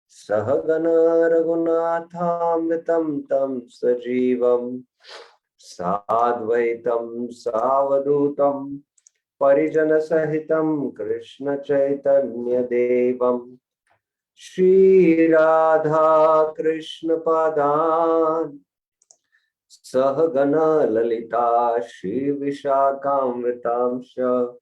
Sahagana Raghunathamritam tam sajivam Sadvaitam Savadutam Parijana Sahitam Krishna Chaitanya Devam Shri Radha Krishna Padan Sahagana Lalita Shri Vishakhamritamsha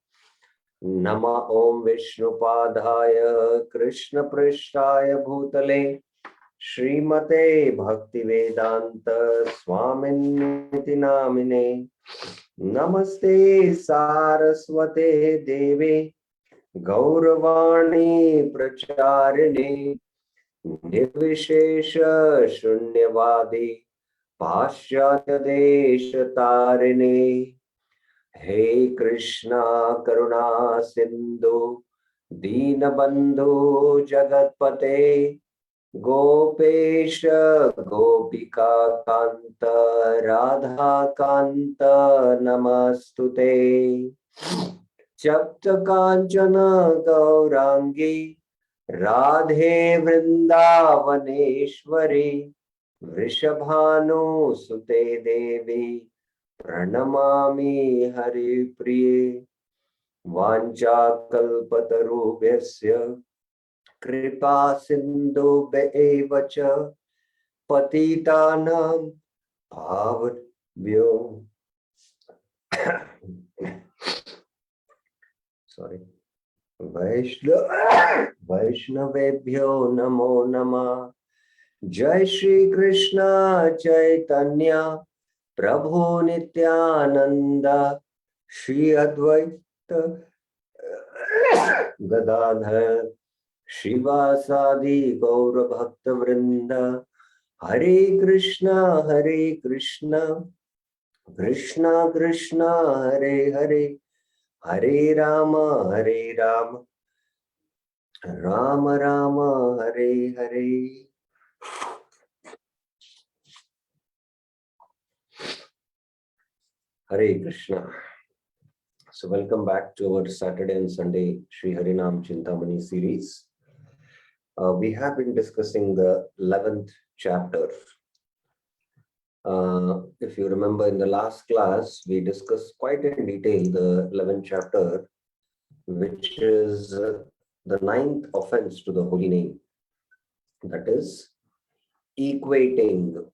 Nama Om Vishnupadaya Krishna Prishtaya Bhutale Srimate Bhakti Vedanta Swaminiti Namine Namaste Saraswate Devi Gauravani Pracharine Nirvishesha Shunyavadi Paschatya Desha Tarine Hey Krishna Karuna Sindhu Deenabandhu Jagatpate Gopesha Gopika Kanta Radha Kanta Namastute Chapta Kanchana Gaurangi Radhe Vrindavaneshwari Vrishabhanu Sute Devi Pranamami Hari Priye Vancha Kalpatarubhyasya Kripa Sindhu Bevacha Patitanam Bhavabhyo Sorry Vaishnavebhyo Namo Namah Jai Shri Krishna Chaitanya Prabhu Nityananda Shri Advaita Gadadhar Shivasadi Gaura Bhakta Vrinda Hare Krishna Krishna Krishna Hare Hare Hare Rama Rama Rama Hare Hare. Hare Krishna. So welcome back to our Saturday and Sunday Sri Harinama Cintamani series. We have been discussing the 11th chapter. If you remember in the last class, we discussed quite in detail the 11th chapter, which is the 9th offense to the holy name. That is equating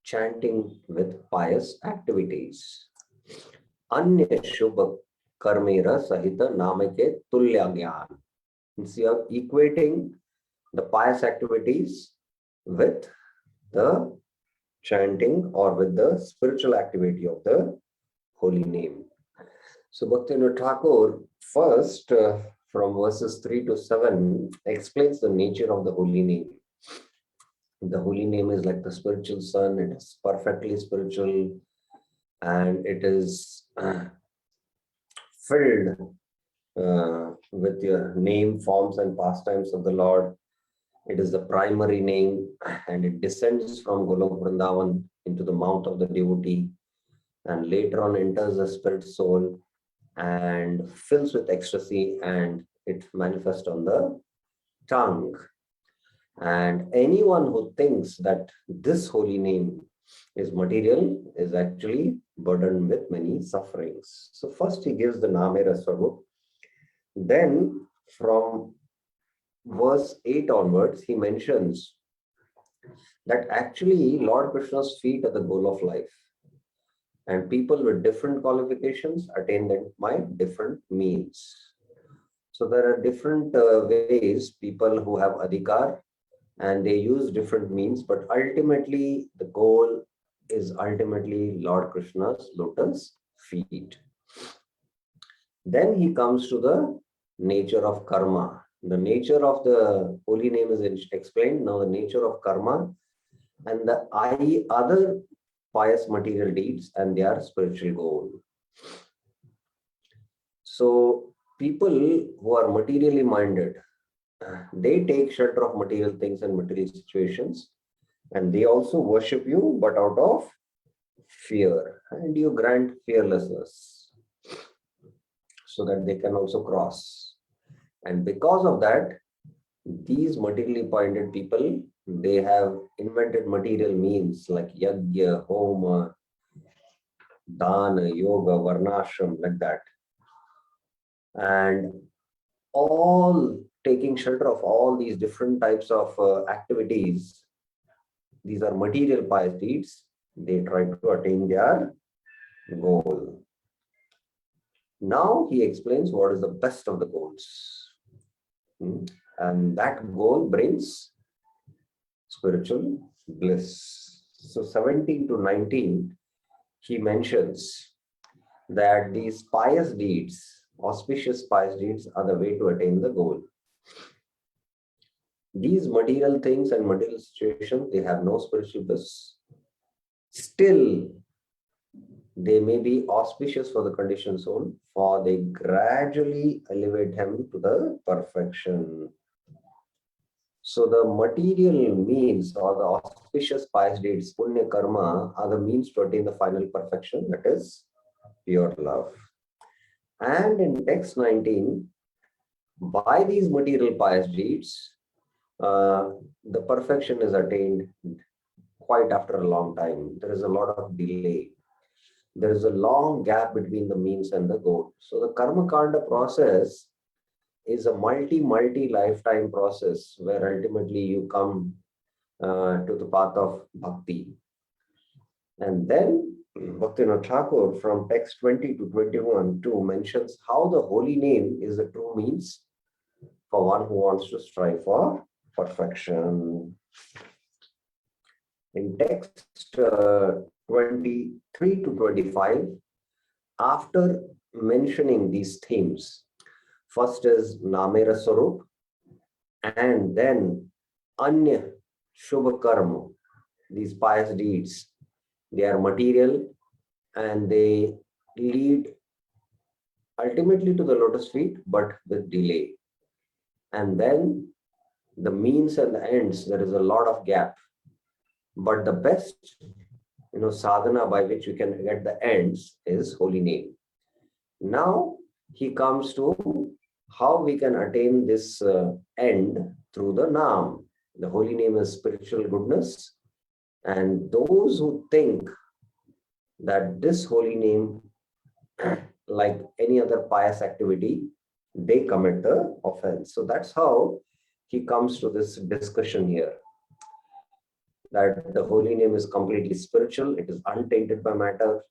chanting with pious activities. Anya Shubha Karmera Sahita Namake Tulya Gyan. You are equating the pious activities with the chanting or with the spiritual activity of the holy name. So Bhaktivinoda Thakur first from verses 3 to 7 explains the nature of the holy name. The holy name is like the spiritual sun. It is perfectly spiritual and it is filled with your name, forms and pastimes of the Lord. It is the primary name and it descends from Golok Vrindavan into the mouth of the devotee and later on enters the spirit soul and fills with ecstasy and it manifests on the tongue. And anyone who thinks that this holy name is material is actually burdened with many sufferings. So first he gives the Namera Swarup. Then from verse 8 onwards, he mentions that actually Lord Krishna's feet are the goal of life. And people with different qualifications attain them by different means. So there are different ways people who have adhikar and they use different means, but ultimately the goal is ultimately Lord Krishna's lotus feet. Then he comes to the nature of karma. The nature of the holy name is explained. Now the nature of karma and the other pious material deeds and their spiritual goal. So people who are materially minded, they take shelter of material things and material situations, and they also worship you, but out of fear, and you grant fearlessness so that they can also cross. And because of that, These materially pointed people, they have invented material means like yajna, homa, dana, yoga, varnashram, like that. And all taking shelter of all these different types of activities, these are material pious deeds. They try to attain their goal. Now he explains what is the best of the goals. And that goal brings spiritual bliss. So 17 to 19, he mentions that these pious deeds, auspicious pious deeds, are the way to attain the goal. These material things and material situations, they have no spiritual bliss. Still, they may be auspicious for the conditioned soul, for they gradually elevate him to the perfection. So the material means or the auspicious pious deeds, punya karma, are the means to attain the final perfection, that is pure love. And in text 19, by these material pious deeds, the perfection is attained quite after a long time. There is a lot of delay. There is a long gap between the means and the goal. So the karma kanda process is a multi lifetime process where ultimately you come to the path of bhakti. And then Bhaktivinoda Thakur from text 20 to 21 too mentions how the holy name is the true means for one who wants to strive for perfection. In text 23 to 25, after mentioning these themes, first is Namera Sarup, and then Anya Shubha Karma, these pious deeds. They are material and they lead ultimately to the lotus feet, but with delay. And then the means and the ends, there is a lot of gap. But the best, sadhana by which we can get the ends is holy name. Now he comes to how we can attain this end through the Naam. The holy name is spiritual goodness. And those who think that this holy name, like any other pious activity, they commit the offense. So that's how he comes to this discussion here. That the holy name is completely spiritual, it is untainted by matter.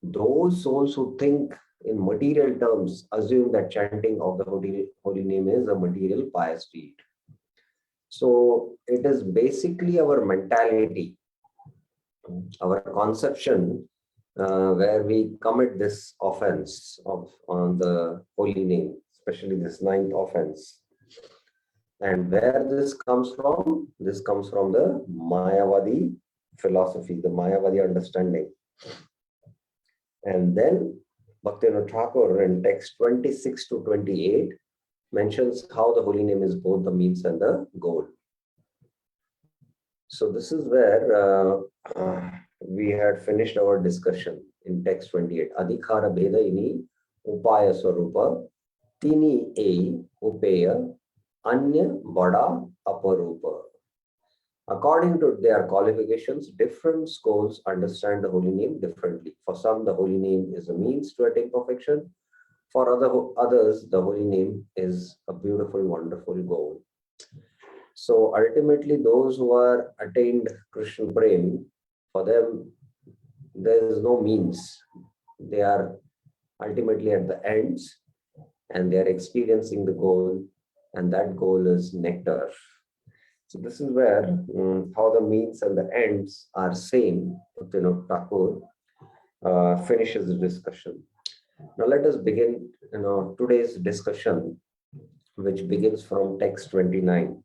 Those souls who think in material terms assume that chanting of the holy name is a material pious deed. So it is basically our mentality, our conception, where we commit this offense on the holy name, especially this ninth offense. And where this comes from? This comes from the Mayavadi philosophy, the Mayavadi understanding. And then Bhaktivinoda Thakur in text 26 to 28 mentions how the holy name is both the means and the goal. So this is where we had finished our discussion in text 28. Adhikara Bheda ini Upaya Swarupa Tini E Upeya Anya Bada Aparupa. According to their qualifications, different schools understand the holy name differently. For some, the holy name is a means to attain perfection. For others, the holy name is a beautiful, wonderful goal. So ultimately, those who are attained Krishna Prem, for them, there is no means. They are ultimately at the ends and they are experiencing the goal, and that goal is nectar. So this is where how the means and the ends are same. Thakur finishes the discussion. Now let us begin today's discussion, which begins from text 29.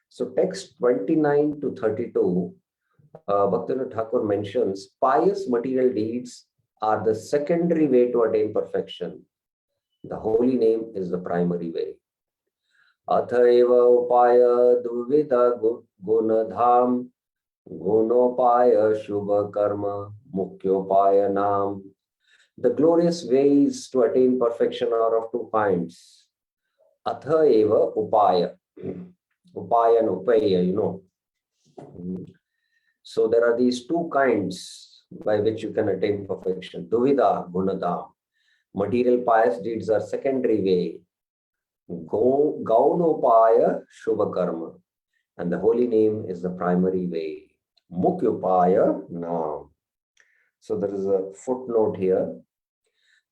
So text 29 to 32, Bhaktivinoda Thakur mentions pious material deeds are the secondary way to attain perfection. The holy name is the primary way. Athaiva upaya duvida gunadham gunopaya shubha karma mukyopaya nam. The glorious ways to attain perfection are of two kinds. Athaiva upaya. Upaya and Upaya, So there are these two kinds by which you can attain perfection. Duvida, Gunadam. Material pious deeds are secondary way. Gaunopaya, Shubha Karma. And the holy name is the primary way. Mukyupaya, Nam. So there is a footnote here.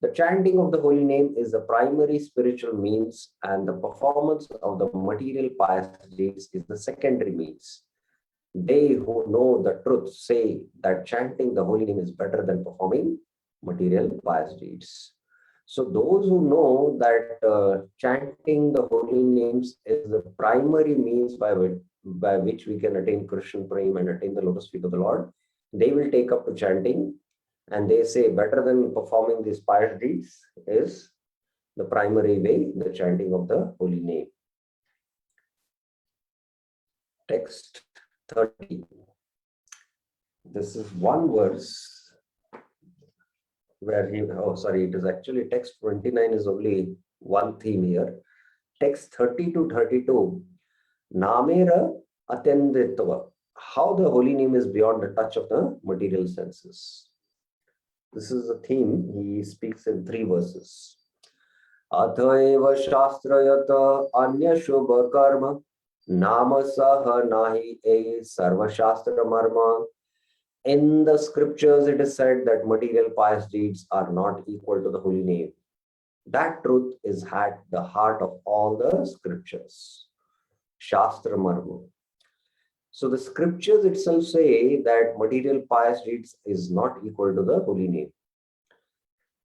The chanting of the holy name is the primary spiritual means, and the performance of the material pious deeds is the secondary means. They who know the truth say that chanting the holy name is better than performing material pious deeds. So those who know that chanting the holy names is the primary means by which we can attain Krishna Prem and attain the lotus feet of the Lord, they will take up to chanting, and they say better than performing these pious deeds is the primary way, the chanting of the holy name. Text 30. This is one verse where it is actually text 29 is only one theme here. Text 30 to 32, Namera Atendritva, how the holy name is beyond the touch of the material senses. This is a theme he speaks in 3 verses. Athaiva shastrayata anya shubha karma nama saha nahi e sarva shastra marma. In the scriptures, it is said that material pious deeds are not equal to the holy name. That truth is at the heart of all the scriptures. Shastra Marma. So the scriptures itself say that material pious deeds is not equal to the holy name.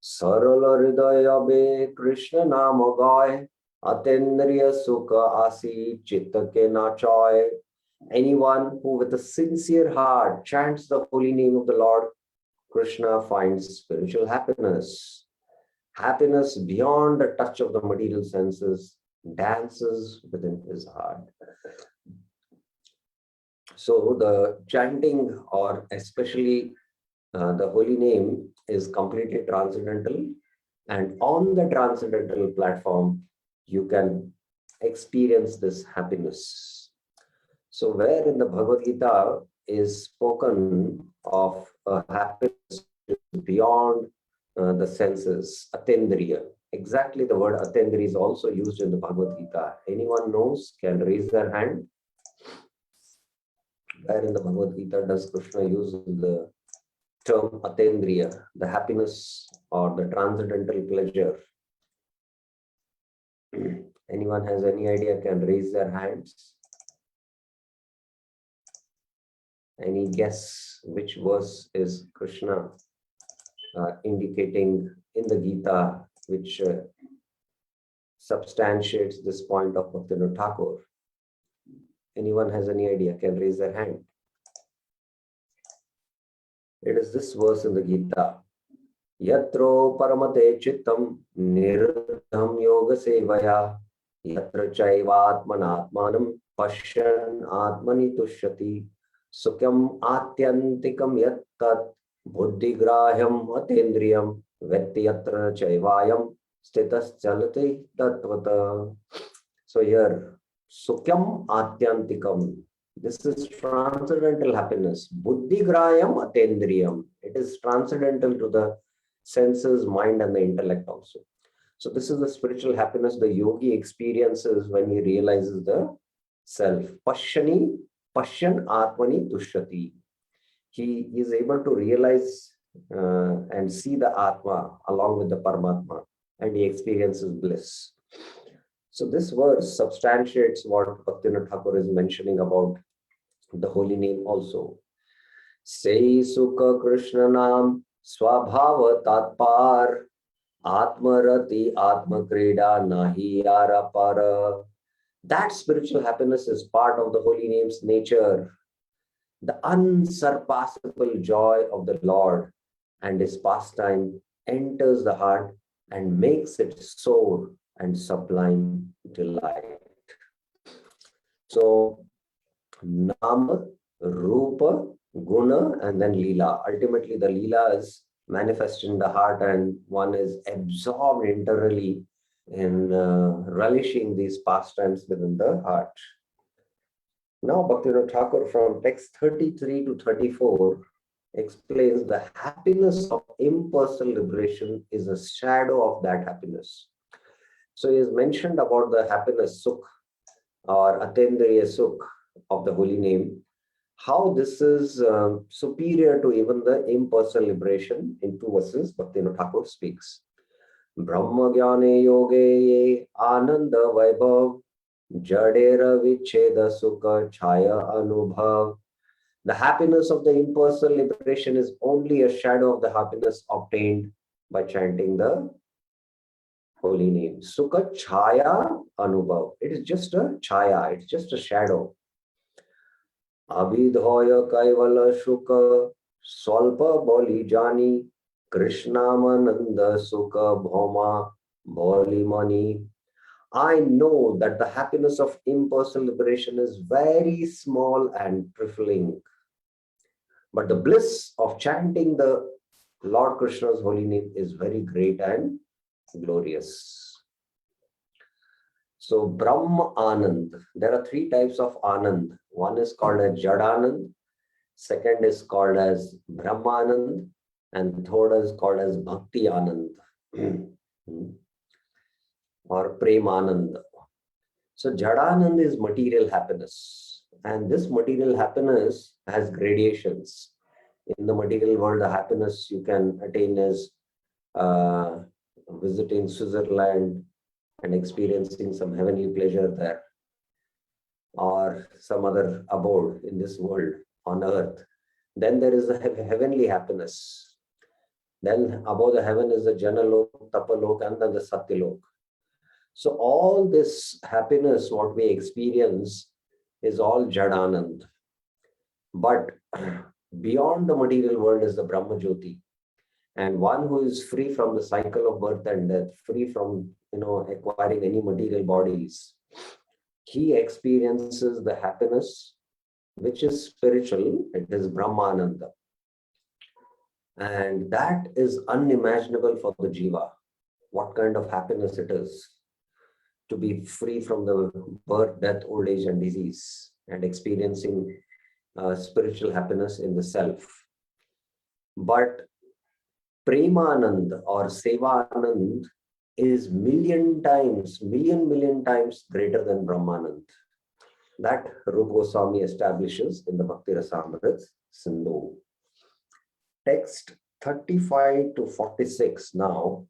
Sarala Hridaya be Krishna Nama Gai Atendriya Sukha Asi Chitta ke Nachoy. Anyone who with a sincere heart chants the holy name of the Lord Krishna finds spiritual happiness. Happiness beyond the touch of the material senses dances within his heart. So the chanting, or especially the holy name, is completely transcendental. And on the transcendental platform, you can experience this happiness. So where in the Bhagavad Gita is spoken of a happiness beyond the senses, atendriya. Exactly the word atendriya is also used in the Bhagavad Gita. Anyone knows can raise their hand. Where in the Bhagavad Gita does Krishna use the term atendriya, the happiness or the transcendental pleasure? Anyone has any idea can raise their hands. Any guess which verse is Krishna indicating in the Gita, which substantiates this point of Bhaktivinoda Thakur? Anyone has any idea can raise their hand. It is this verse in the Gita. Yatro paramate chittam niruddham yoga sevaya yatra chaivatmanatmanam pashyan atmani tushyati sukyam atyantikam yattat buddhigrahyam atendriyam vetti yatra chaivayam stitas chalati tattvata. So here, sukyam atyantikam. This is transcendental happiness. Buddhigrayam atendriyam. It is transcendental to the senses, mind, and the intellect also. So this is the spiritual happiness the yogi experiences when he realizes the self. Pashyan atmani tushyati. He is able to realize and see the Atma along with the Paramatma, and he experiences bliss. So this verse substantiates what Bhaktivinoda Thakur is mentioning about the holy name also. Sei Sukha Krishna Nam Swabhava Tatpar Atmarati Atma Krida Nahi Yara Para. That spiritual happiness is part of the holy name's nature. The unsurpassable joy of the Lord and his pastime enters the heart and makes it soar and sublime delight. So, Nama, Rupa, Guna, and then Leela. Ultimately, the Leela is manifest in the heart, and one is absorbed internally in relishing these pastimes within the heart. Now, Bhaktivinoda Thakur from text 33 to 34 explains the happiness of impersonal liberation is a shadow of that happiness. So he has mentioned about the happiness, Sukh or Atendriya Sukh of the holy name, how this is superior to even the impersonal liberation. In two verses, Bhaktivinoda Thakur speaks. Brahma Jnane Yoge Ye Ananda Vaibhav Jadera Vicheda Sukha Chaya Anubhav. The happiness of the impersonal liberation is only a shadow of the happiness obtained by chanting the holy name. Sukha Chaya Anubhav. It is just a chaya, it's just a shadow. Abhidhoya Kaivala Shuka Swalpa Boli Jani Krishnamananda Sukha Bhoma Boli Mani. I know that the happiness of impersonal liberation is very small and trifling. But the bliss of chanting the Lord Krishna's holy name is very great and glorious. So Brahma Anand, there are three types of Anand. One is called as Jadanand, second is called as Brahmanand, and third is called as Bhakti Anand or Premanand. So Jadanand is material happiness, and this material happiness has gradations. In the material world, the happiness you can attain is visiting Switzerland and experiencing some heavenly pleasure there, or some other abode in this world on earth. Then there is a heavenly happiness. Then above the heaven is the Janalok, Tapalok, and then the Satyalok. So all this happiness, what we experience, is all Jadanand. But beyond the material world is the Brahma Jyoti. And one who is free from the cycle of birth and death, free from acquiring any material bodies, he experiences the happiness which is spiritual. It is Brahmananda. And that is unimaginable for the jiva. What kind of happiness it is to be free from the birth, death, old age, and disease, and experiencing spiritual happiness in the self. But Premanand or Sevanand is million times greater than Brahmanand. That Rupa Goswami establishes in the Bhakti Rasamrit Sindhu. Text 35 to 46 now,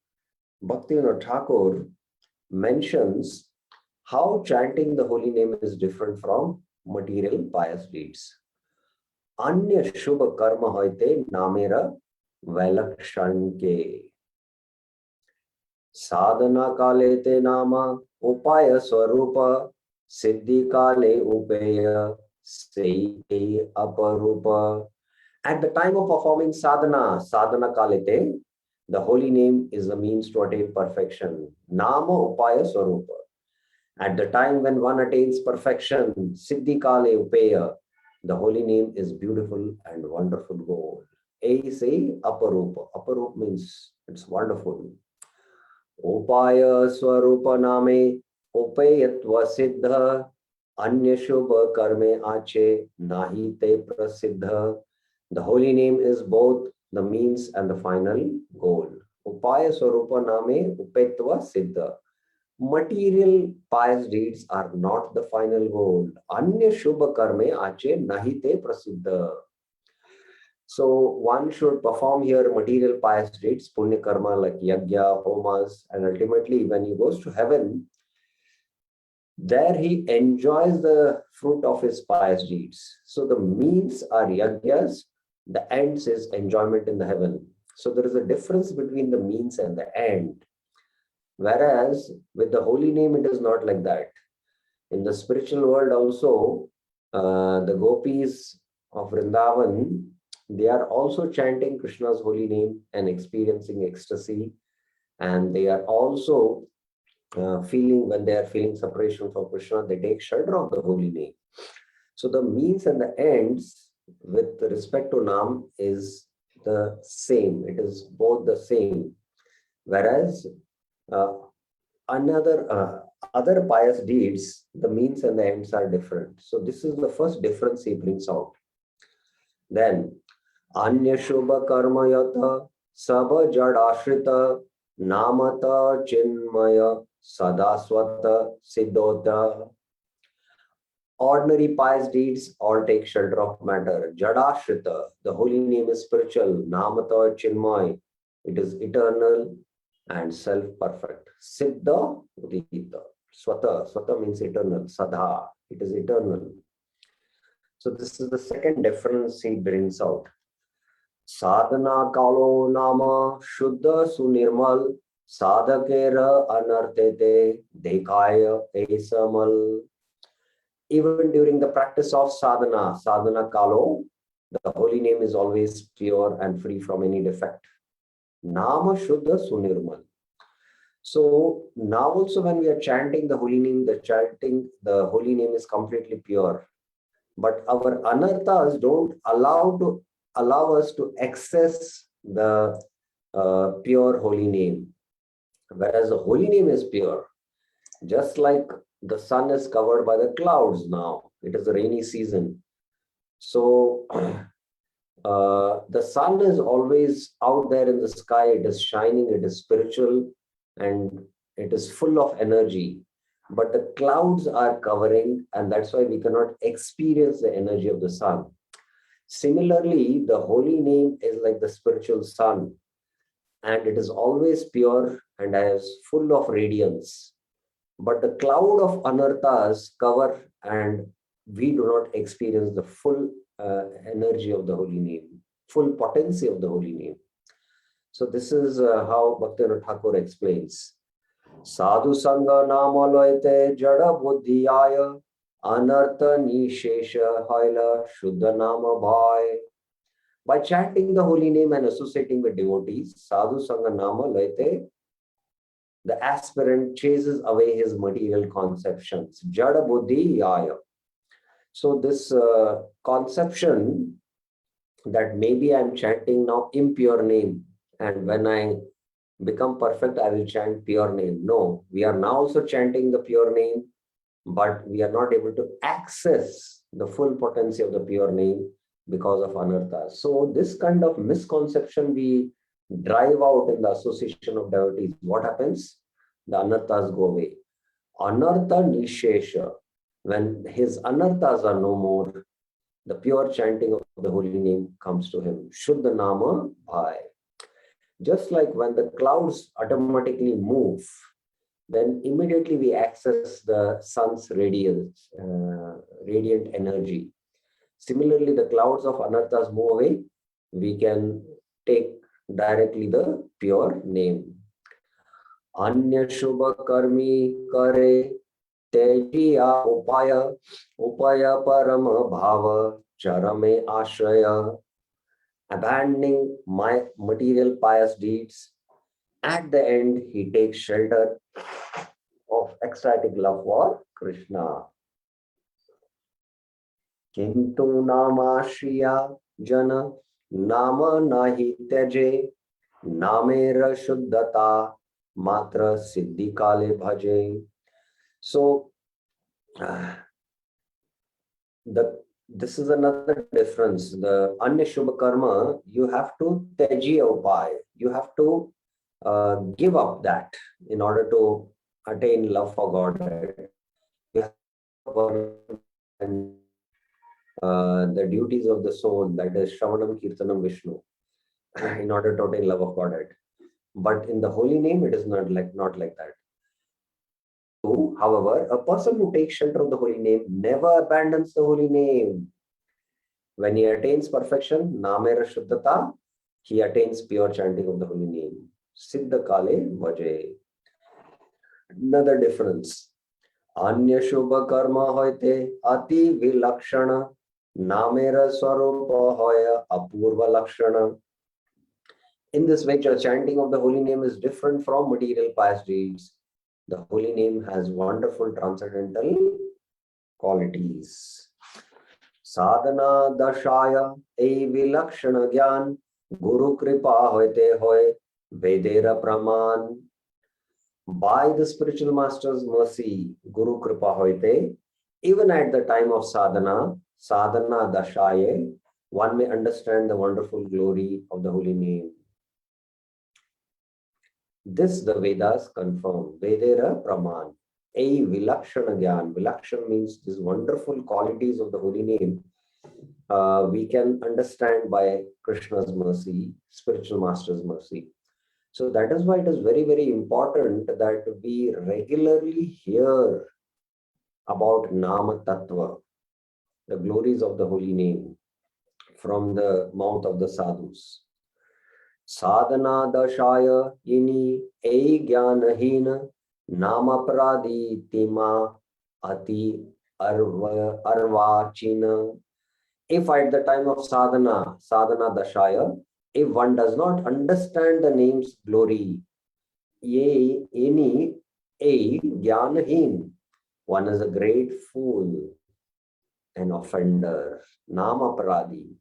Bhaktivinoda Thakur mentions how chanting the holy name is different from material pious deeds. Anya Shubha Karma Hoite Namera Velakshanke Sadhana Kale Te Nama Upaya Swarupa Siddhi Kale Upeya Seite Aparupa. At the time of performing sadhana kalete, the holy name is the means to attain perfection. Nama Upaya Swarupa. At the time when one attains perfection, Siddhi Kale Upeya, the holy name is beautiful and wonderful goal. A say Aparupa. Aparupa means it's wonderful. Upaya Swarupa Name Upayatva Siddha Anya Shubha Karme Ache Nahi Te Prasiddha. The holy name is both the means and the final goal. Upaya Swarupa Name Upayatva Siddha. Material pious deeds are not the final goal. Anya Shubha Karme Ache Nahi Te Prasiddha. So one should perform here material pious deeds, punya karma like yagya, homas, and ultimately when he goes to heaven, there he enjoys the fruit of his pious deeds. So the means are yagyas, the ends is enjoyment in the heaven. So there is a difference between the means and the end. Whereas with the holy name, it is not like that. In the spiritual world also, the gopis of Vrindavan, they are also chanting Krishna's holy name and experiencing ecstasy. And they are also when they are feeling separation from Krishna, they take shelter of the holy name. So the means and the ends with respect to Nam is the same. It is both the same. Whereas other pious deeds, the means and the ends are different. So this is the first difference he brings out. Then, Anya Shubha Karma Yata Sabha Jad Ashrita Namata Chinmaya Sadaswata Siddhota. Ordinary pious deeds all take shelter of matter. Jadashrita, the holy name is spiritual. Namata Chinmay, it is eternal and self-perfect. Siddha Udita. Swata means eternal. Sadha, it is eternal. So this is the second difference he brings out. Sadhana kalo nama shuddha sunirmal sadhakera anartete dekaya esamal. Even during the practice of sadhana kalo, the holy name is always pure and free from any defect. Nama shuddha sunirmal. So now also when we are chanting the holy name, the holy name is completely pure. But our anarthas don't allow us to access the pure holy name. Whereas the holy name is pure. Just like the sun is covered by the clouds now. It is a rainy season. So the sun is always out there in the sky. It is shining, it is spiritual, and it is full of energy. But the clouds are covering, and that's why we cannot experience the energy of the sun. Similarly, the holy name is like the spiritual sun, and it is always pure and is full of radiance. But the cloud of anarthas cover, and we do not experience the full energy of the holy name, full potency of the holy name. So this is how Bhaktivinoda Thakur explains. Sadhu Sangha Namaloite Jada Buddhiyaya Anartha Nishesha Haila Shuddha Nama Bhai. By chanting the holy name and associating with devotees, Sadhu Sangha Nama Loite, the aspirant chases away his material conceptions. Jada Buddhi Yaya. So this conception that maybe I'm chanting now impure name, and when I become perfect, I will chant pure name. No, we are now also chanting the pure name, but we are not able to access the full potency of the pure name because of anartha. So this kind of misconception we drive out in the association of devotees. What happens? The anarthas go away. Anartha nishesha. When his anarthas are no more, the pure chanting of the holy name comes to him. Shuddha nama bhai. Just like when the clouds automatically move, then immediately we access the sun's radiant energy. Similarly, the clouds of anarthas move away, we can take directly the pure name. Anya Shubha Karmi Kare Tejiya Upaya Parama Bhava Charame Ashraya. Abandoning my material pious deeds, at the end he takes shelter of ecstatic love for Krishna. Kintu nama shriya jana nama nahi teje namera shuddhata matra siddhi kale bhaje. So this is another difference. The Anya Shubha Karma, you have to teji upaya. You have to give up that in order to attain love for God. You have to the duties of the soul, that is Shravanam, Kirtanam, Vishnu, in order to attain love of Godhead. But in the holy name, it is not like that. However, a person who takes shelter of the holy name never abandons the holy name. When he attains perfection, Namera Shuddhata, he attains pure chanting of the holy name. Siddha Kale Vaje. Another difference. Anya Shubha Karma Hoite Ati Vilakshana Namera Swarupa Hoya Apurva Lakshana. In this way, the chanting of the holy name is different from material pious deeds. The holy name has wonderful transcendental qualities. Sadhana dashaya e vilakshana gyan guru kripa hoite hoy vedera praman. By the spiritual master's mercy, Guru Kripa Hoite, even at the time of sadhana, sadhana dashaye, one may understand the wonderful glory of the holy name. This the Vedas confirm. Vedera Praman. A Vilakshana Gyan. Vilakshana means these wonderful qualities of the holy name. We can understand by Krishna's mercy, spiritual master's mercy. So that is why it is very, very important that we regularly hear about Nama Tattva, the glories of the holy name, from the mouth of the sadhus. Sadhana dashaya ini ei jnanahina namapradi tima ati arvachina. If at the time of sadhana dashaya, if one does not understand the name's glory, ye ini ei jnanahin, one is a great fool, an offender, namapradi.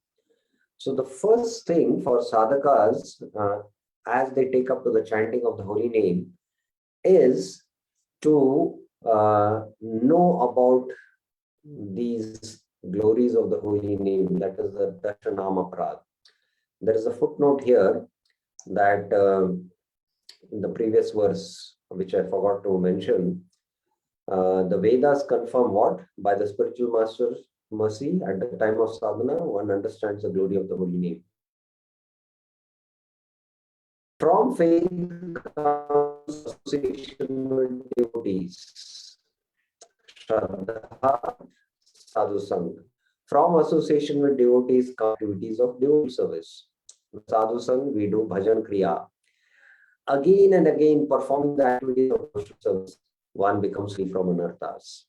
So the first thing for sadhakas, as they take up to the chanting of the holy name, is to know about these glories of the holy name, that is the Dashanama Prad. There is a footnote here that in the previous verse, which I forgot to mention, the Vedas confirm what? By the spiritual master's mercy, at the time of sadhana, one understands the glory of the holy name. From faith comes association with devotees. Shraddha, sadhu sang. From association with devotees come activities of devotee service. Sadhu sang, we do bhajan kriya. Again and again, performing the activities of devotional service, one becomes free from anarthas.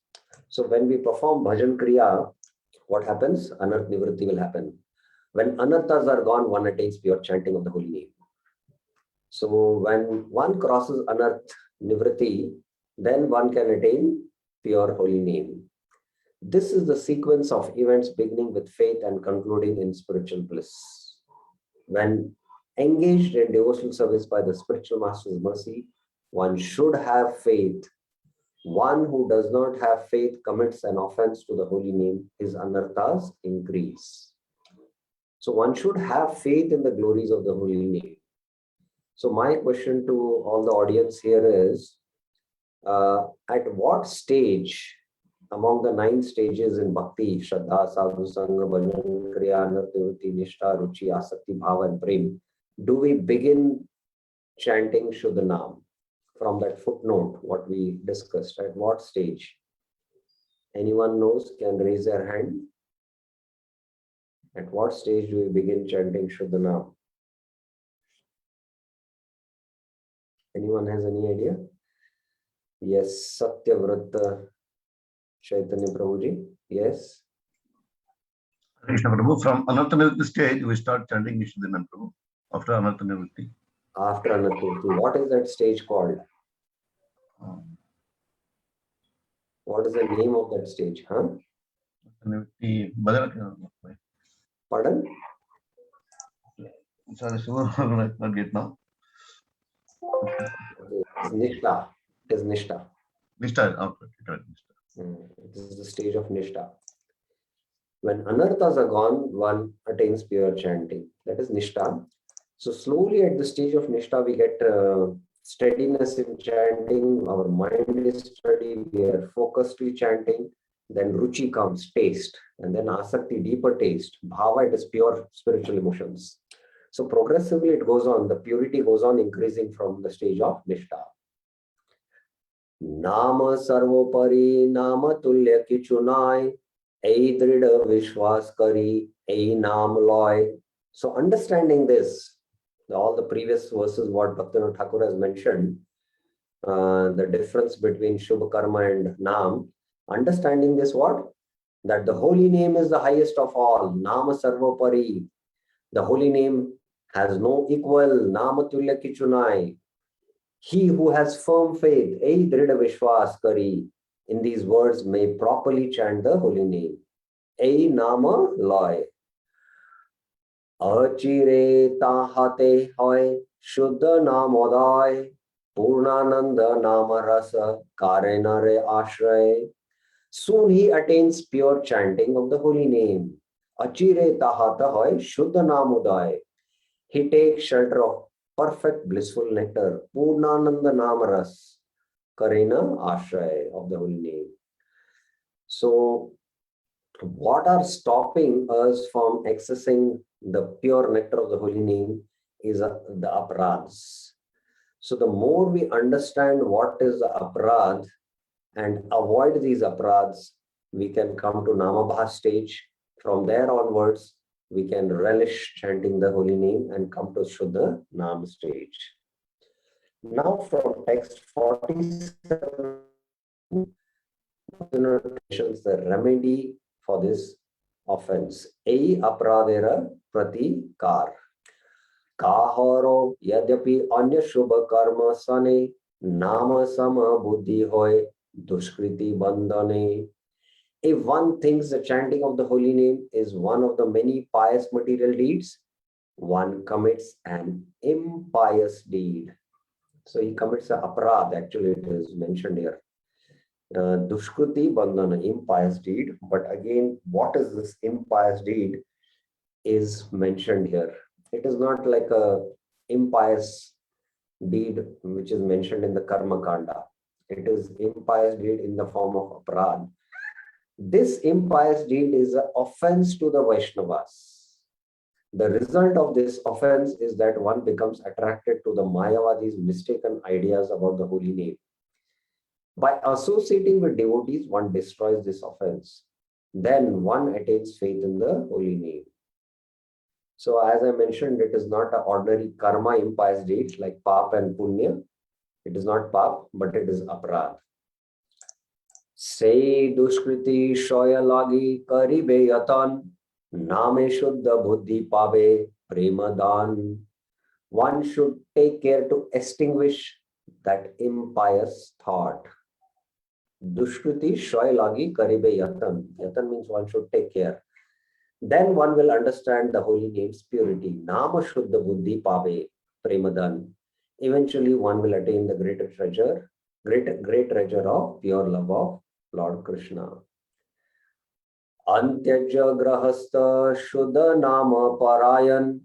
So when we perform bhajan kriya, what happens? Anarth nivritti will happen. When anarthas are gone, one attains pure chanting of the holy name. So when one crosses anarth nivritti, then one can attain pure holy name. This is the sequence of events beginning with faith and concluding in spiritual bliss. When engaged in devotional service by the spiritual master's mercy, one should have faith. One who does not have faith commits an offense to the holy name, his anarthas increase. So one should have faith in the glories of the holy name. So my question to all the audience here is, at what stage among the 9 stages in Bhakti, Shraddha, Sadhu, Sangha, Bhajan, Kriya, Nirtivati, Nishtha, Ruchi, Asakti, Bhava and Prem, do we begin chanting Shuddha Nam? From that footnote, what we discussed, at what stage? Anyone knows, can raise their hand. At what stage do we begin chanting Shuddha Nam? Anyone has any idea? Yes, Satyavrata Chaitanya Prabhuji. Yes. Krishna Prabhu, from Anartha Nivritti stage, we start chanting Nishuddhanam Prabhu. After Anartha Nivritti. After Anartha Nivritti. What is that stage called? What is the name of that stage? Huh? Pardon? Sorry, sure, not get now. Nishtha. It is Nishtha. Nishtha, okay. This is the stage of Nishtha. When anarthas are gone, one attains pure chanting. That is Nishtha. So slowly at the stage of Nishtha, we get steadiness in chanting. Our mind is steady. We are focusedly chanting. Then Ruchi comes, taste. And then Asakti, deeper taste. Bhava, it is pure spiritual emotions. So progressively it goes on. The purity goes on increasing from the stage of Nishtha. Nama sarvopari, nama tulya kichunai, ei drida vishwas kari, ei nam loy. So understanding this, all the previous verses, what Bhaktivinoda Thakur has mentioned, the difference between Shubha Karma and Nam, understanding this what? That the holy name is the highest of all, Nama Sarvopari. The holy name has no equal, Nama Tulya Kichunai. He who has firm faith, Ei Drida Vishwas Kari, in these words may properly chant the holy name. Ei Nama Loy. Achire tahate hoy, Shuddha Namodai, Purnananda Nama Rasa Karenare Ashray. Soon he attains pure chanting of the holy name. Achire tahata hoy Shuddha Namuday. He takes shelter of perfect blissful nectar. Purnananda Namaras Karena Ashray of the holy name. So, what are stopping us from accessing the pure nectar of the holy name is the aparadhs. So, the more we understand what is the aparadh and avoid these aparadhs, we can come to Namabha stage. From there onwards, we can relish chanting the holy name and come to Shuddha Nam stage. Now, from text 47, mentions the remedy for this offense. Ei apradera pratikar. Kaharo yadyapi anya shubha karma sane nama sama buddhi hoy duskriti bandhane. If one thinks the chanting of the holy name is one of the many pious material deeds, one commits an impious deed. So he commits an aparadh, actually it is mentioned here. Dushkruti bandhana, impious deed. But again, what is this impious deed is mentioned here. It is not like a impious deed which is mentioned in the Karma Kanda. It is impious deed in the form of aparadh. This impious deed is an offense to the Vaishnavas. The result of this offense is that one becomes attracted to the Mayavadi's mistaken ideas about the holy name. By associating with devotees, one destroys this offense. Then one attains faith in the holy name. So as I mentioned, it is not an ordinary karma impious deed like pap and punya. It is not pap, but it is aparadh. Say duskriti shoya lagi karibe yatan name shuddha buddhi pabe premadan. One should take care to extinguish that impious thought. Dushkriti shoylagi karibe yatan. Yatan means one should take care. Then one will understand the holy name's purity. Nama shuddha buddhi pabe premadan. Eventually one will attain the great treasure of pure love of Lord Krishna. Antyaja grahastha shuddha nama parayan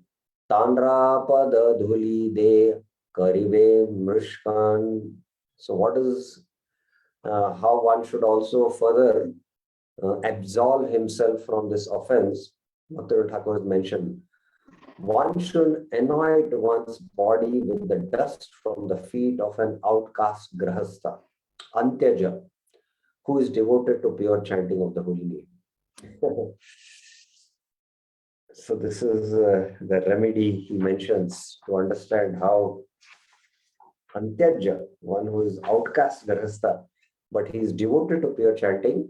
tanra pada dhuli de karive mrishkan. So what is how one should also further absolve himself from this offense? Bhakti Thakur has mentioned. One should anoint one's body with the dust from the feet of an outcast grahastha, Antyaja, who is devoted to pure chanting of the holy name. So this is the remedy he mentions to understand how Antyaja, one who is outcast grahastha, but he is devoted to pure chanting,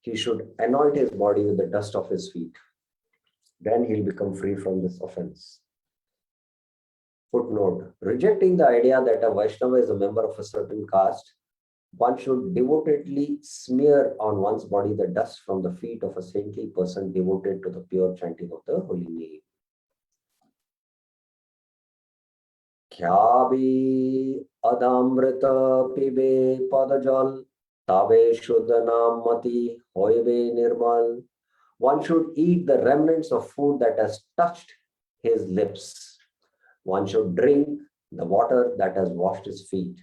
he should anoint his body with the dust of his feet. Then he'll become free from this offense. Footnote: rejecting the idea that a Vaishnava is a member of a certain caste, one should devotedly smear on one's body the dust from the feet of a saintly person devoted to the pure chanting of the holy name. Kyabi adamrita pibe padajal tabe shuddhanam mati hoive nirmal. One should eat the remnants of food that has touched his lips. One should drink the water that has washed his feet.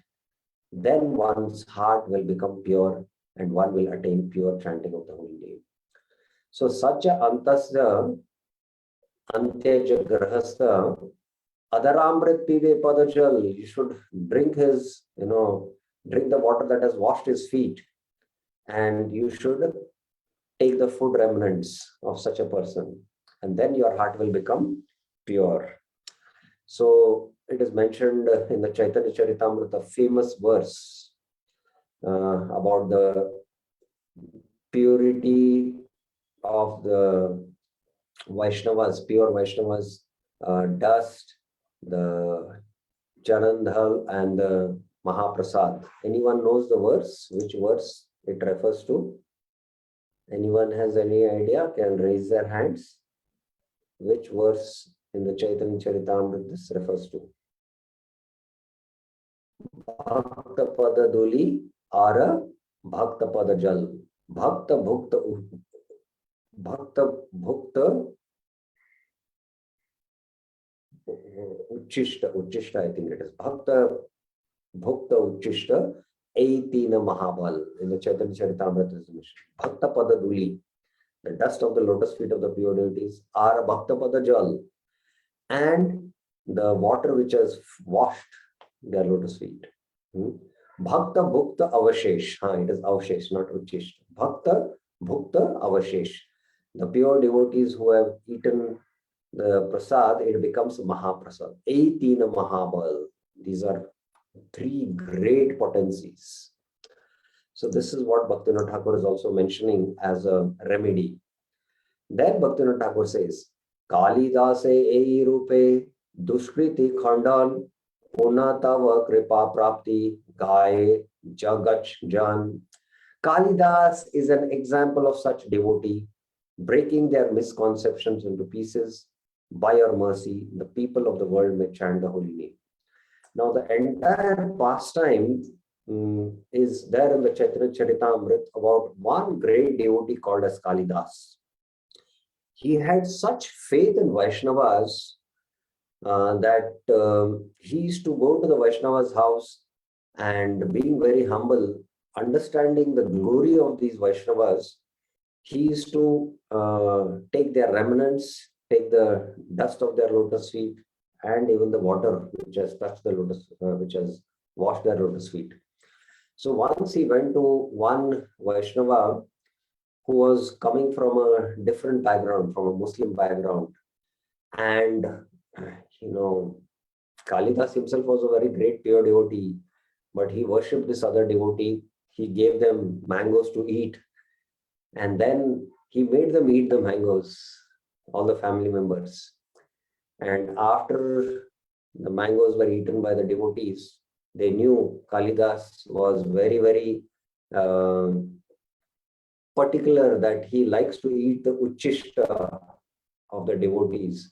Then one's heart will become pure and one will attain pure chanting of the holy name. So such a antasya antyaja grahastha adaramrit pive padajal. You should drink his, drink the water that has washed his feet, and you should take the food remnants of such a person, and then your heart will become pure. So it is mentioned in the Chaitanya Charitamrita, famous verse about the purity of the Vaishnavas, pure Vaishnavas, dust, the Charandhal and the Mahaprasad. Anyone knows the verse? Which verse it refers to? Anyone has any idea? Can raise their hands. Which verse in the Chaitanya Charitamrita this refers to? Bhakta Pada Duli or a Bhakta Pada Jal. Bhakta Bhukta Bhakta Uchishta, I think it is. Bhakta Bhukta Uchishta, 18 Mahabal in the Chaitanya Charitamrita is mentioned. Bhakta Pada Duli, the dust of the lotus feet of the pure deities, are a Bhakta Pada Jal, and the water which has washed their lotus feet. Bhakta Bhukta Avashesh. It is Avashesh, not Uchishta. Bhakta Bhukta Avashesh. The pure devotees who have eaten the prasad, it becomes Mahaprasad. 18 Mahabal. These are three great potencies. So this is what Bhaktivinoda Thakur is also mentioning as a remedy. Then Bhaktivinoda Thakur says, Kalidase ei rupe duskriti khandan punatava kripa prapti gaye jagach jan. Kalidas is an example of such devotee, breaking their misconceptions into pieces. By your mercy, the people of the world may chant the holy name. Now, the entire pastime is there in the Chaitanya Charitamrita about one great devotee called as Kalidas. He had such faith in Vaishnavas that he used to go to the Vaishnavas' house and being very humble, understanding the glory of these Vaishnavas, he used to take their remnants, take the dust of their lotus feet, and even the water which has touched the lotus, which has washed their lotus feet. So once he went to one Vaishnava who was coming from a different background, from a Muslim background. And, Kalidas himself was a very great pure devotee, but he worshipped this other devotee. He gave them mangoes to eat. And then he made them eat the mangoes, all the family members. And after the mangoes were eaten by the devotees, they knew Kalidas was very, very particular that he likes to eat the uchishta of the devotees,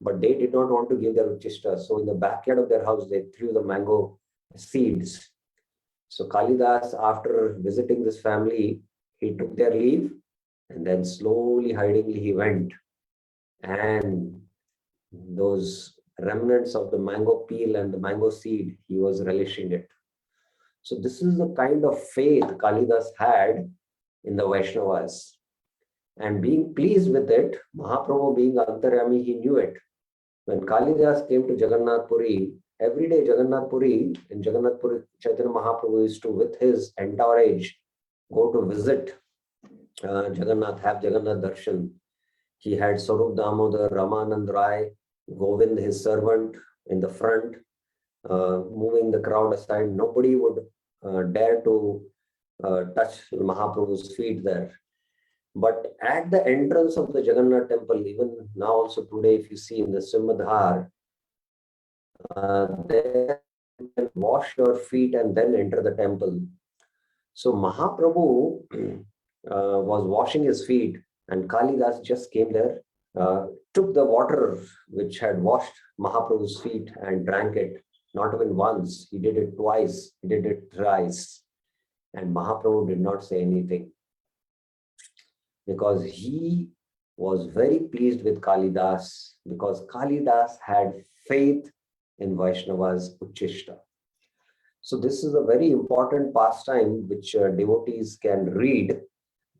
but they did not want to give their uchishta. So in the backyard of their house, they threw the mango seeds. So Kalidas, after visiting this family, he took their leave and then slowly, hidingly, he went. And those remnants of the mango peel and the mango seed, he was relishing it. So this is the kind of faith Kalidas had in the Vaishnavas. And being pleased with it, Mahaprabhu being Antaryami, he knew it. When Kalidas came to Jagannath Puri, every day Jagannath Puri, in Jagannath Puri, Chaitanya Mahaprabhu used to, with his entourage, go to visit Jagannath, have Jagannath Darshan. He had Sarup Damodar, Ramanand Rai, Govind, his servant, in the front, moving the crowd aside. Nobody would dare to touch Mahaprabhu's feet there. But at the entrance of the Jagannath temple, even now also today, if you see in the Simhadhar, there you can wash your feet and then enter the temple. So Mahaprabhu was washing his feet, and Kalidas just came there, took the water which had washed Mahaprabhu's feet and drank it. Not even once, he did it twice, he did it thrice. And Mahaprabhu did not say anything, because he was very pleased with Kalidas, because Kalidas had faith in Vaishnava's Uchishta. So this is a very important pastime which devotees can read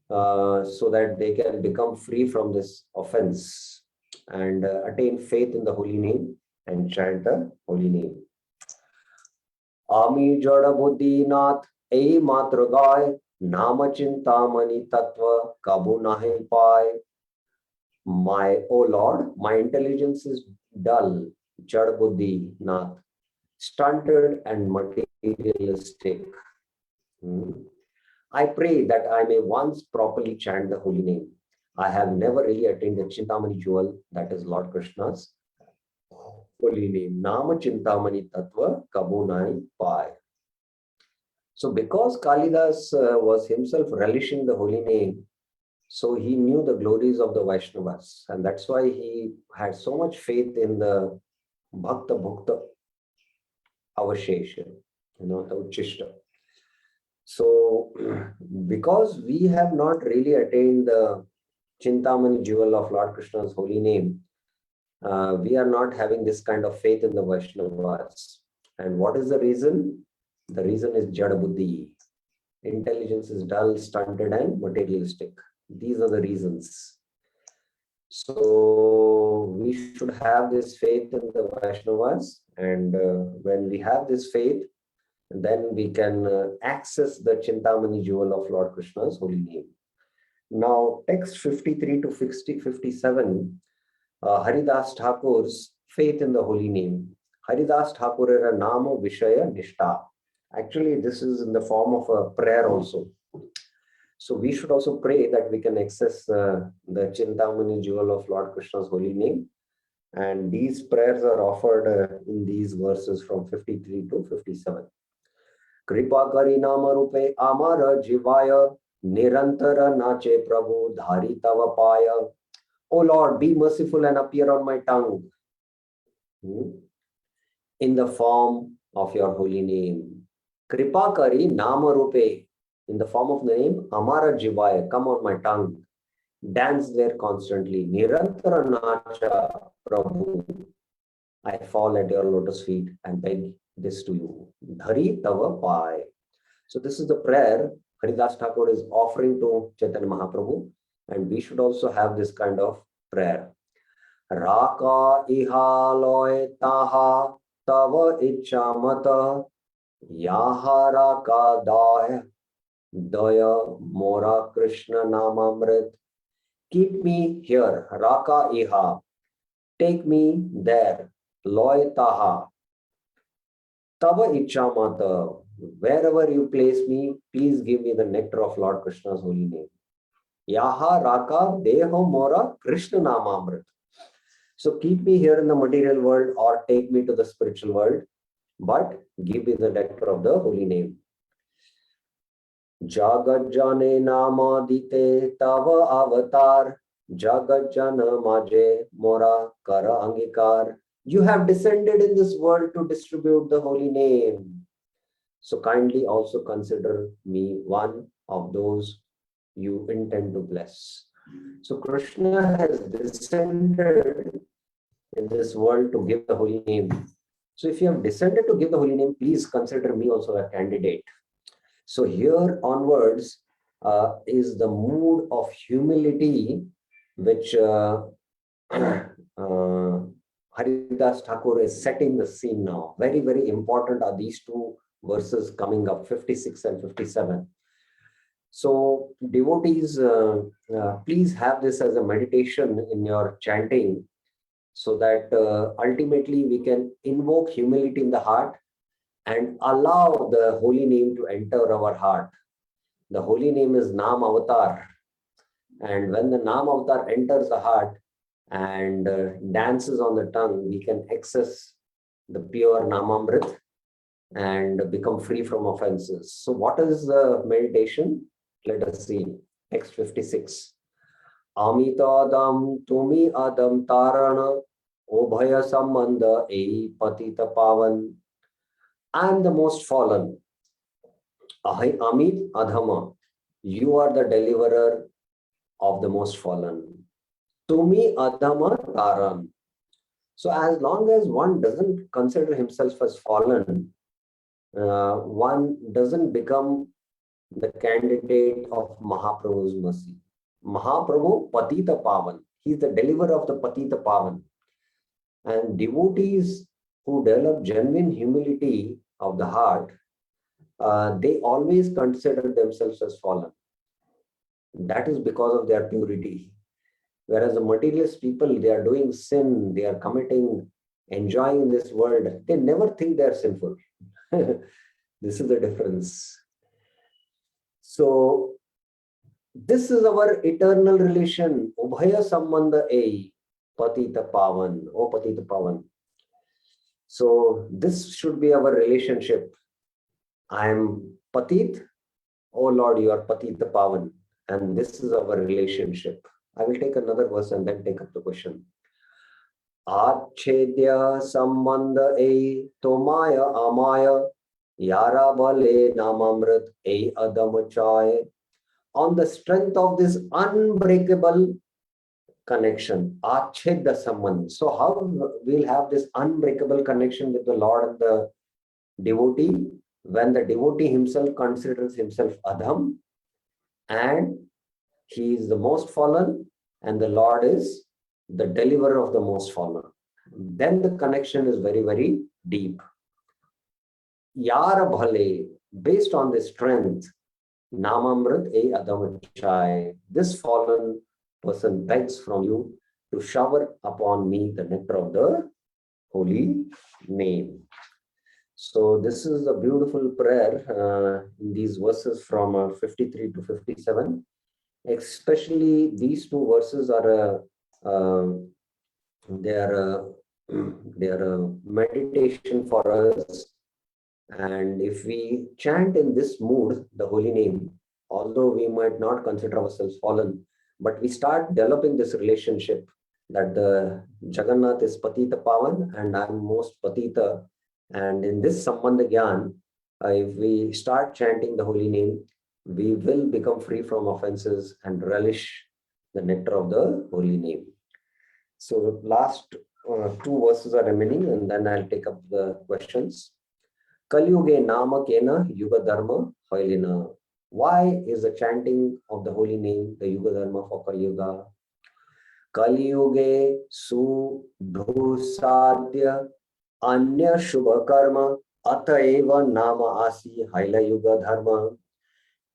so that they can become free from this offense and attain faith in the holy name and chant the holy name. Ami Jada Buddhi Nath Ei Matra Gai Nama Cintamani Tattva Kabu Nahi Pai. O Lord, my intelligence is dull, Jada Buddhi Nath, stunted and materialistic. I pray that I may once properly chant the holy name. I have never really attained the Cintamani jewel, that is Lord Krishna's holy name. Nama Cintamani Tattva Kabunai Pai. So because Kalidas was himself relishing the holy name, so he knew the glories of the Vaishnavas, and that's why he had so much faith in the Bhakta Bhukta Avashesha. the Uchishta. So, because we have not really attained the Cintamani jewel of Lord Krishna's holy name, we are not having this kind of faith in the Vaishnavas. And what is the reason? The reason is Jada Buddhi. Intelligence is dull, stunted, and materialistic. These are the reasons. So we should have this faith in the Vaishnavas, and when we have this faith, then we can access the Cintamani jewel of Lord Krishna's holy name. Now, text 53 to 57, Haridas Thakur's faith in the holy name. Haridas Thakur Nama Vishaya Nishta. Actually, this is in the form of a prayer also. So we should also pray that we can access the Cintamani jewel of Lord Krishna's holy name. And these prayers are offered in these verses from 53 to 57. Kripa kari nama rupe amara jivaya nirantara nache prabhu dhari tava paya. O Lord, be merciful and appear on my tongue in the form of your holy name. Kripa kari nama rupe, in the form of the name amara jivaya, come on my tongue. Dance there constantly. Nirantara nacha prabhu. I fall at your lotus feet and beg this to you. Dhari tava pai. So this is the prayer Haridas Thakur is offering to Chaitanya Mahaprabhu, and we should also have this kind of prayer. Raka iha loy taha tava icha mata yaha raka daya mora Krishna namamrit. Keep me here, Raka iha. Take me there, loy taha. Tava icha mata. Wherever you place me, please give me the nectar of Lord Krishna's holy name. Yaha raka deho mora Krishna namamrit. So keep me here in the material world or take me to the spiritual world, but give me the nectar of the holy name. Jagat jane nama dite tava avatar. Jagat jana maje mora kara angikar. You have descended in this world to distribute the holy name. So kindly also consider me one of those you intend to bless. So Krishna has descended in this world to give the holy name. So if you have descended to give the holy name, please consider me also a candidate. So here onwards is the mood of humility which Haridas Thakur is setting the scene now. Very, very important are these two verses coming up, 56 and 57. So devotees, please have this as a meditation in your chanting, so that ultimately we can invoke humility in the heart and allow the holy name to enter our heart. The holy name is Nam Avatar. And when the Nam Avatar enters the heart and dances on the tongue, we can access the pure Namamrit and become free from offenses. So what is the meditation? Let us see. Text 56. Amita Adam Tumi Adam Tarana Obhaya Sambandha Ei Patita Pavan. I am the most fallen. Amit Adhama. You are the deliverer of the most fallen. Tumi Adhama Taran. So as long as one doesn't consider himself as fallen, one doesn't become the candidate of Mahaprabhu's mercy. Mahaprabhu Patita Pavan. He is the deliverer of the Patita Pavan. And devotees who develop genuine humility of the heart, they always consider themselves as fallen. That is because of their purity. Whereas the materialist people, they are doing sin, they are committing, enjoying this world. They never think they are sinful. This is the difference. So this is our eternal relation. Ubhaya Sambandha Ei Patita Pavan. Oh Patita Pavan. So this should be our relationship. I am Patit. Oh Lord, you are Patita Pavan. And this is our relationship. I will take another verse and then take up the question. Achedya Sambandha Ei Tomaya Amaya Yara bhale namamrit ei adam chai. On the strength of this unbreakable connection, achedda sambandh. So how we'll have this unbreakable connection with the Lord and the devotee when the devotee himself considers himself Adham and he is the most fallen and the Lord is the deliverer of the most fallen. Then the connection is very, very deep. Yara bhale, based on this strength, Namamrit e Adamachai, this fallen person begs from you to shower upon me the nectar of the holy name. So this is a beautiful prayer in these verses from 53 to 57. Especially these two verses are they are a meditation for us. And if we chant in this mood, the holy name, although we might not consider ourselves fallen, but we start developing this relationship that the Jagannath is Patita Pavan and I'm most Patita. And in this Sambandha Gyan, if we start chanting the holy name, we will become free from offenses and relish the nectar of the holy name. So the last two verses are remaining and then I'll take up the questions. Kalyuge nama kena yuga dharma hoilina. Why is the chanting of the holy name the yuga dharma for Kalyuga? Kalyuge su bhusadya anya shubha karma ataeva nama asi haila yuga dharma.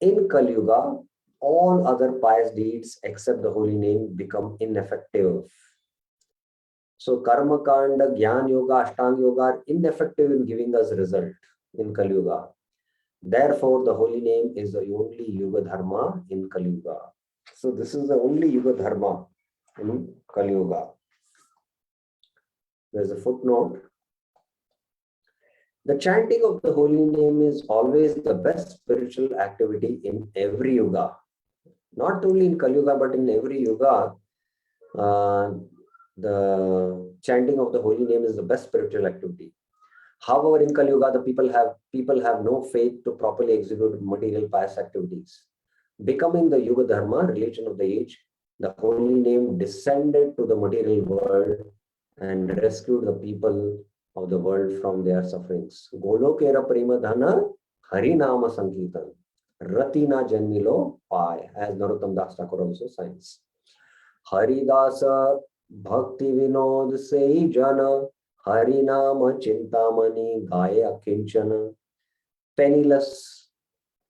In Kalyuga, all other pious deeds except the holy name become ineffective. So Karma Kanda, Gyan Yoga, Ashtanga Yoga are ineffective in giving us result in Kali Yuga. Therefore, the holy name is the only Yuga Dharma in Kali Yuga. So this is the only Yuga Dharma in Kali Yuga. There's a footnote. The chanting of the holy name is always the best spiritual activity in every Yuga. Not only in Kali Yuga, but in every Yuga. The chanting of the holy name is the best spiritual activity. However, in Kali Yuga, the people have no faith to properly execute material pious activities. Becoming the Yuga Dharma, religion of the age, the holy name descended to the material world and rescued the people of the world from their sufferings. Golokera prema dhana Harinama Sankirtan Ratina Janmilo Pai, as Narottam Das Thakur also signs. Haridasa Bhakti Vinod Sei Jana Harinama Cintamani Gaya Akinchana. Penniless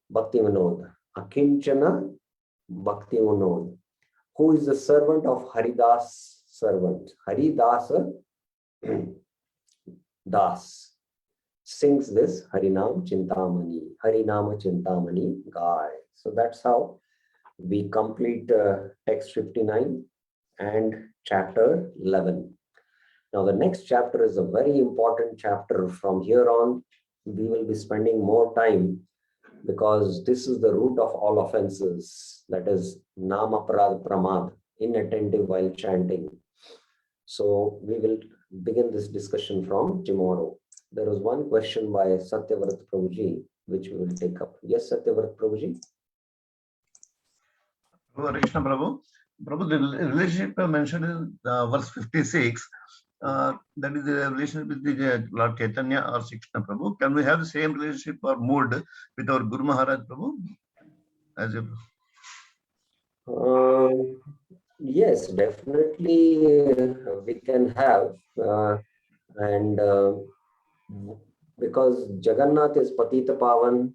Bhakti Vinod, Akinchana Bhakti Vinod. Who is the servant of Haridas servant? Haridasa Das sings this Harinam Cintamani Gaya. So that's how we complete text 59 and chapter 11. Now the next chapter is a very important chapter. From here on, we will be spending more time because this is the root of all offenses, that is Namaparad Pramad, inattentive while chanting. So we will begin this discussion from tomorrow. There was one question by Satyavrat Prabhuji, which we will take up. Yes, Satyavrat Prabhuji. Krishna Prabhu. Prabhu, the relationship mentioned in verse 56, that is the relationship with the Lord Chaitanya or Sri Krishna Prabhu. Can we have the same relationship or mood with our Guru Maharaj Prabhu? As if yes, definitely we can have. Because Jagannath is Patita Pavan,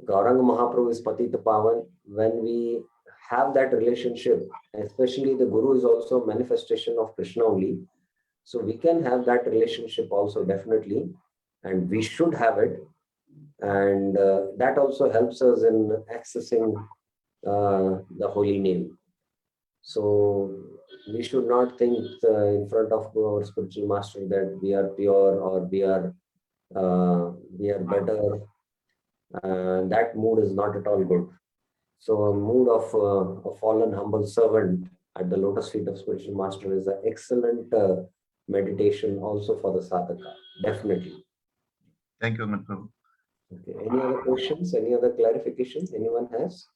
Gauranga Mahaprabhu is Patita Pavan, when we have that relationship, especially the Guru is also a manifestation of Krishna only. So we can have that relationship also definitely, and we should have it. And that also helps us in accessing the holy name. So we should not think in front of our spiritual master that we are pure or we are better. That mood is not at all good. So a mood of a fallen, humble servant at the lotus feet of spiritual master is an excellent meditation also for the sadhaka, definitely. thank you, Prabhu. Okay. Any other questions? Any other clarification anyone has?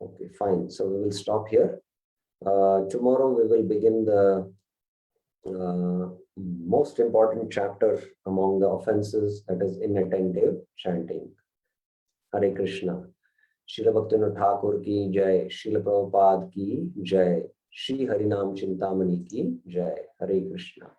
Okay, fine. So we will stop here. Tomorrow we will begin the most important chapter among the offenses, that is inattentive chanting. Hare Krishna. Srila Bhaktivinoda Thakur ki jai, Srila Prabhupada ki jai, Shri Harinam Cintamani ki jai. Hare Krishna.